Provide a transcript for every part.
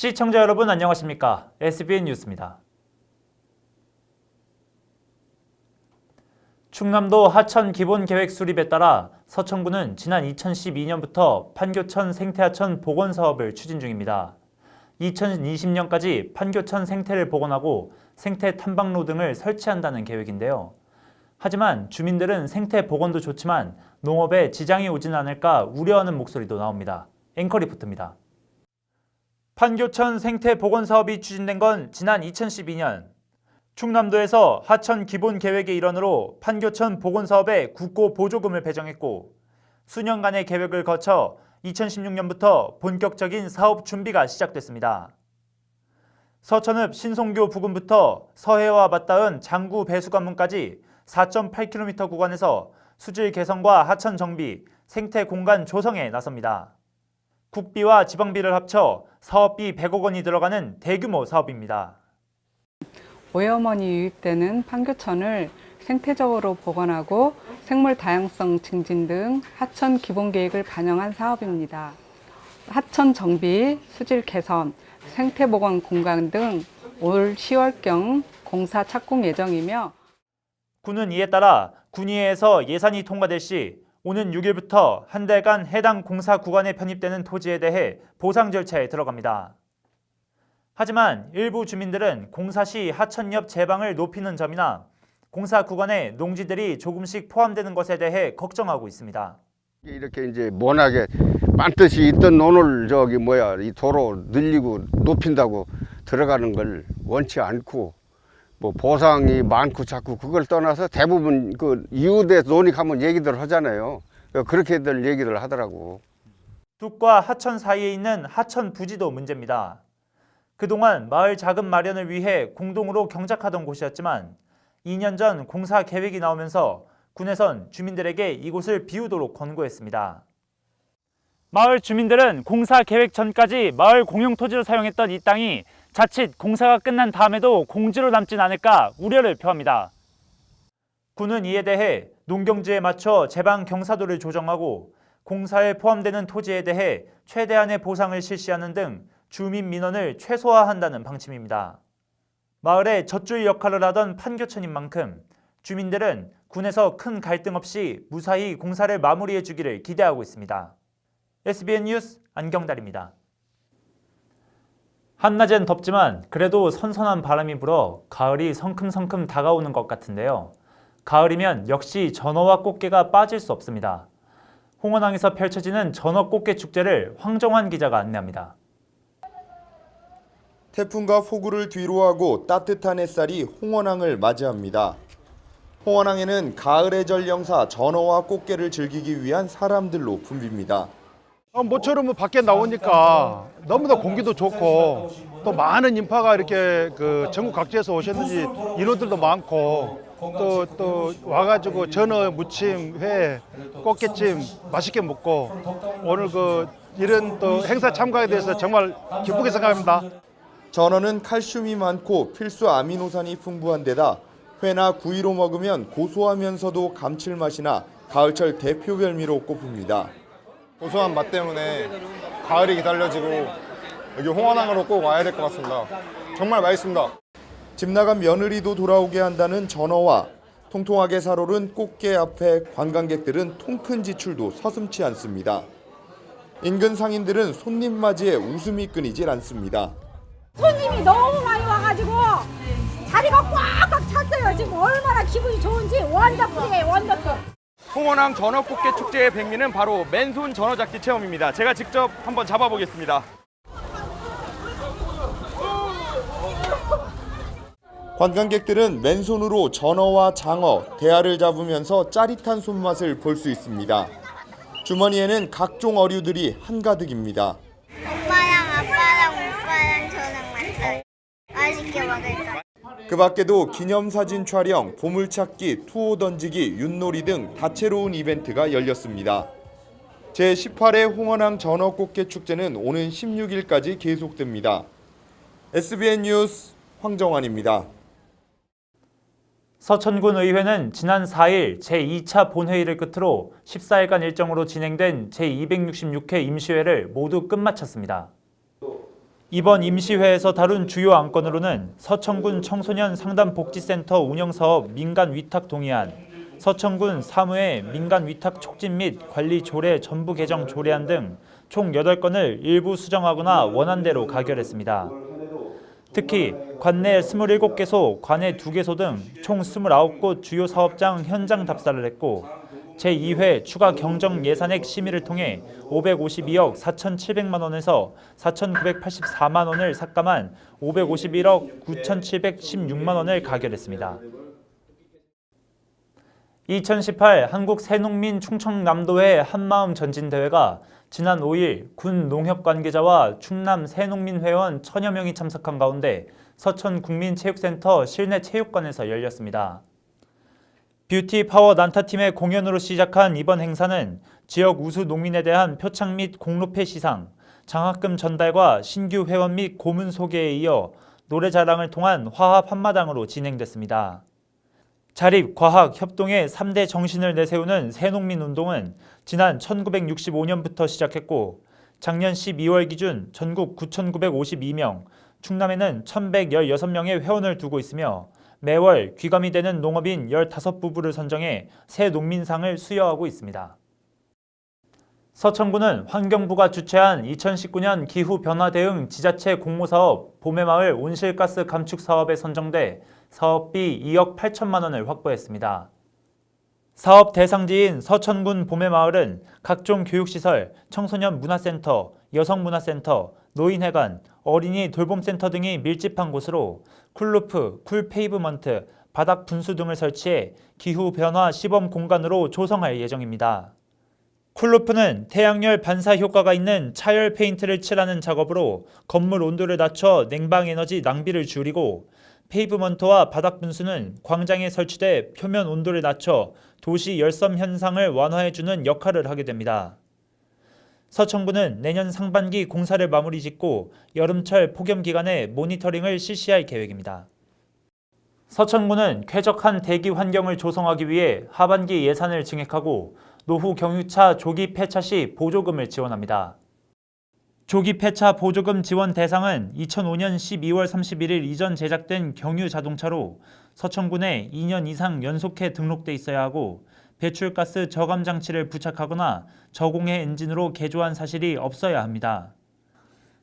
시청자 여러분 안녕하십니까? SBN 뉴스입니다. 충남도 하천 기본계획 수립에 따라 서천군은 지난 2012년부터 판교천 생태하천 복원 사업을 추진 중입니다. 2020년까지 판교천 생태를 복원하고 생태 탐방로 등을 설치한다는 계획인데요. 하지만 주민들은 생태 복원도 좋지만 농업에 지장이 오진 않을까 우려하는 목소리도 나옵니다. 앵커 리포트입니다. 판교천 생태 복원 사업이 추진된 건 지난 2012년. 충남도에서 하천 기본 계획의 일환으로 판교천 복원 사업에 국고 보조금을 배정했고 수년간의 계획을 거쳐 2016년부터 본격적인 사업 준비가 시작됐습니다. 서천읍 신송교 부근부터 서해와 맞닿은 장구 배수관문까지 4.8km 구간에서 수질 개선과 하천 정비, 생태 공간 조성에 나섭니다. 국비와 지방비를 합쳐 사업비 100억 원이 들어가는 대규모 사업입니다. 오염원이 유입되는 판교천을 생태적으로 복원하고 생물 다양성 증진 등 하천 기본계획을 반영한 사업입니다. 하천 정비, 수질 개선, 생태 복원 공간 등 올 10월경 공사 착공 예정이며 군은 이에 따라 군의회에서 예산이 통과될 시 오는 6일부터 한 달간 해당 공사 구간에 편입되는 토지에 대해 보상 절차에 들어갑니다. 하지만 일부 주민들은 공사 시 하천 옆 제방을 높이는 점이나 공사 구간에 농지들이 조금씩 포함되는 것에 대해 걱정하고 있습니다. 이렇게 이제 워낙에 많듯이 있던 논을 이 도로 늘리고 높인다고 들어가는 걸 원치 않고 뭐 보상이 많고 자꾸 그걸 떠나서 대부분 그 이웃에 논의하면 얘기들 하잖아요. 그렇게들 얘기를 하더라고. 뚝과 하천 사이에 있는 하천 부지도 문제입니다. 그동안 마을 자금 마련을 위해 공동으로 경작하던 곳이었지만 2년 전 공사 계획이 나오면서 군에선 주민들에게 이곳을 비우도록 권고했습니다. 마을 주민들은 공사 계획 전까지 마을 공용 토지로 사용했던 이 땅이 자칫 공사가 끝난 다음에도 공지로 남진 않을까 우려를 표합니다. 군은 이에 대해 농경지에 맞춰 제방 경사도를 조정하고 공사에 포함되는 토지에 대해 최대한의 보상을 실시하는 등 주민 민원을 최소화한다는 방침입니다. 마을의 젖줄 역할을 하던 판교천인 만큼 주민들은 군에서 큰 갈등 없이 무사히 공사를 마무리해 주기를 기대하고 있습니다. SBN 뉴스 안경달입니다. 한낮엔 덥지만 그래도 선선한 바람이 불어 가을이 성큼성큼 다가오는 것 같은데요. 가을이면 역시 전어와 꽃게가 빠질 수 없습니다. 홍원항에서 펼쳐지는 전어 꽃게 축제를 황정환 기자가 안내합니다. 태풍과 폭우를 뒤로하고 따뜻한 햇살이 홍원항을 맞이합니다. 홍원항에는 가을의 전령사 전어와 꽃게를 즐기기 위한 사람들로 붐빕니다. 모처럼 밖에 나오니까 너무나 공기도 좋고 또 많은 인파가 이렇게 전국 각지에서 오셨는지 인원들도 많고 또 와가지고 전어 무침, 회, 꽃게찜 맛있게 먹고 오늘 이런 또 행사 참가에 대해서 정말 기쁘게 생각합니다. 전어는 칼슘이 많고 필수 아미노산이 풍부한 데다 회나 구이로 먹으면 고소하면서도 감칠맛이나 가을철 대표 별미로 꼽힙니다. 고소한 맛 때문에 가을이 기다려지고 여기 홍원항으로 꼭 와야 될 것 같습니다. 정말 맛있습니다. 집 나간 며느리도 돌아오게 한다는 전어와 통통하게 살오른 꽃게 앞에 관광객들은 통큰 지출도 서슴지 않습니다. 인근 상인들은 손님 맞이에 웃음이 끊이질 않습니다. 손님이 너무 많이 와가지고 자리가 꽉꽉 찼어요. 지금 얼마나 기분이 좋은지 원더풀이에요, 원더풀. 홍원항 전어꽃게 축제의 백미는 바로 맨손 전어 잡기 체험입니다. 제가 직접 한번 잡아보겠습니다. 관광객들은 맨손으로 전어와 장어, 대하를 잡으면서 짜릿한 손맛을 볼 수 있습니다. 주머니에는 각종 어류들이 한가득입니다. 엄마랑 아빠랑 오빠랑 저랑 만나요. 맛있게 먹을까? 그 밖에도 기념사진 촬영, 보물찾기, 투호 던지기, 윷놀이 등 다채로운 이벤트가 열렸습니다. 제18회 홍원항 전어꽃게 축제는 오는 16일까지 계속됩니다. SBN 뉴스 황정환입니다. 서천군 의회는 지난 4일 제2차 본회의를 끝으로 14일간 일정으로 진행된 제266회 임시회를 모두 끝마쳤습니다. 이번 임시회에서 다룬 주요 안건으로는 서천군 청소년 상담복지센터 운영사업 민간 위탁 동의안, 서천군 사무의 민간 위탁 촉진 및 관리 조례 전부 개정 조례안 등 총 8건을 일부 수정하거나 원안대로 가결했습니다. 특히 관내 27개소, 관내 2개소 등 총 29곳 주요 사업장 현장 답사를 했고 제2회 추가 경정 예산액 심의를 통해 552억 4,700만 원에서 4,984만 원을 삭감한 551억 9,716만 원을 가결했습니다. 2018 한국 새농민 충청남도회 한마음 전진대회가 지난 5일 군 농협 관계자와 충남 새농민회원 1000여 명이 참석한 가운데 서천국민체육센터 실내체육관에서 열렸습니다. 뷰티 파워 난타팀의 공연으로 시작한 이번 행사는 지역 우수 농민에 대한 표창 및 공로패 시상, 장학금 전달과 신규 회원 및 고문 소개에 이어 노래 자랑을 통한 화합 한마당으로 진행됐습니다. 자립, 과학, 협동의 3대 정신을 내세우는 새농민운동은 지난 1965년부터 시작했고 작년 12월 기준 전국 9,952명, 충남에는 1,116명의 회원을 두고 있으며 매월 귀감이 되는 농업인 15부부를 선정해 새농민상을 수여하고 있습니다. 서천군은 환경부가 주최한 2019년 기후변화 대응 지자체 공모사업 봄의마을 온실가스 감축 사업에 선정돼 사업비 2억 8천만 원을 확보했습니다. 사업 대상지인 서천군 봄의마을은 각종 교육시설, 청소년 문화센터, 여성문화센터, 노인회관, 어린이 돌봄센터 등이 밀집한 곳으로 쿨루프, 쿨페이브먼트, 바닥 분수 등을 설치해 기후변화 시범 공간으로 조성할 예정입니다. 쿨루프는 태양열 반사 효과가 있는 차열 페인트를 칠하는 작업으로 건물 온도를 낮춰 냉방 에너지 낭비를 줄이고 페이브먼트와 바닥 분수는 광장에 설치돼 표면 온도를 낮춰 도시 열섬 현상을 완화해주는 역할을 하게 됩니다. 서천군은 내년 상반기 공사를 마무리 짓고 여름철 폭염 기간에 모니터링을 실시할 계획입니다. 서천군은 쾌적한 대기 환경을 조성하기 위해 하반기 예산을 증액하고 노후 경유차 조기 폐차 시 보조금을 지원합니다. 조기 폐차 보조금 지원 대상은 2005년 12월 31일 이전 제작된 경유 자동차로 서천군에 2년 이상 연속해 등록돼 있어야 하고 배출가스 저감 장치를 부착하거나 저공해 엔진으로 개조한 사실이 없어야 합니다.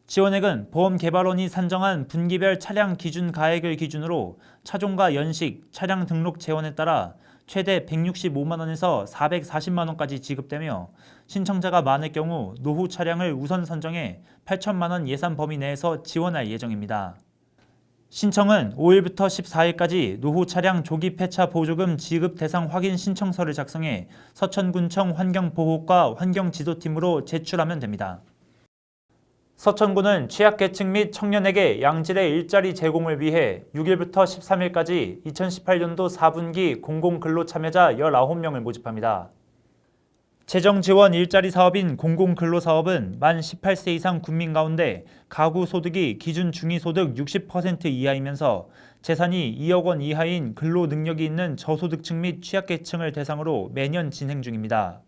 지원액은 보험개발원이 산정한 분기별 차량 기준 가액을 기준으로 차종과 연식, 차량 등록 재원에 따라 최대 165만 원에서 440만 원까지 지급되며 신청자가 많을 경우 노후 차량을 우선 선정해 8천만 원 예산 범위 내에서 지원할 예정입니다. 신청은 5일부터 14일까지 노후 차량 조기 폐차 보조금 지급 대상 확인 신청서를 작성해 서천군청 환경보호과 환경지도팀으로 제출하면 됩니다. 서천군은 취약계층 및 청년에게 양질의 일자리 제공을 위해 6일부터 13일까지 2018년도 4분기 공공근로 참여자 19명을 모집합니다. 재정지원 일자리 사업인 공공근로사업은 만 18세 이상 국민 가운데 가구 소득이 기준 중위소득 60% 이하이면서 재산이 2억 원 이하인 근로 능력이 있는 저소득층 및 취약계층을 대상으로 매년 진행 중입니다.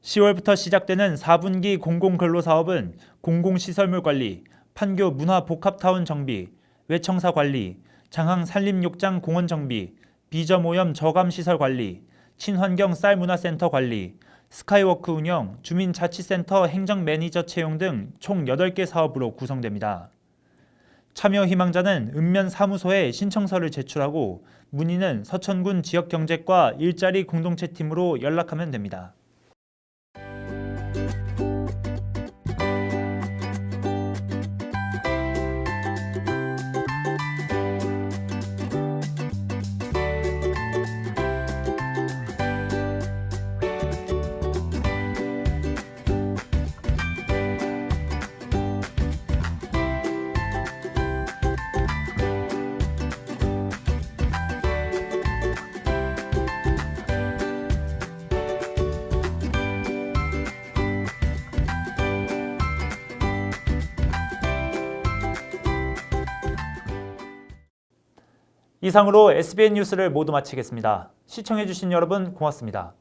10월부터 시작되는 4분기 공공근로사업은 공공시설물 관리, 판교 문화복합타운 정비, 외청사 관리, 장항 산림욕장 공원 정비, 비점오염 저감시설 관리, 친환경 쌀문화센터 관리, 스카이워크 운영, 주민자치센터 행정 매니저 채용 등 총 8개 사업으로 구성됩니다. 참여 희망자는 읍면 사무소에 신청서를 제출하고 문의는 서천군 지역경제과 일자리 공동체팀으로 연락하면 됩니다. 이상으로 SBN 뉴스를 모두 마치겠습니다. 시청해주신 여러분 고맙습니다.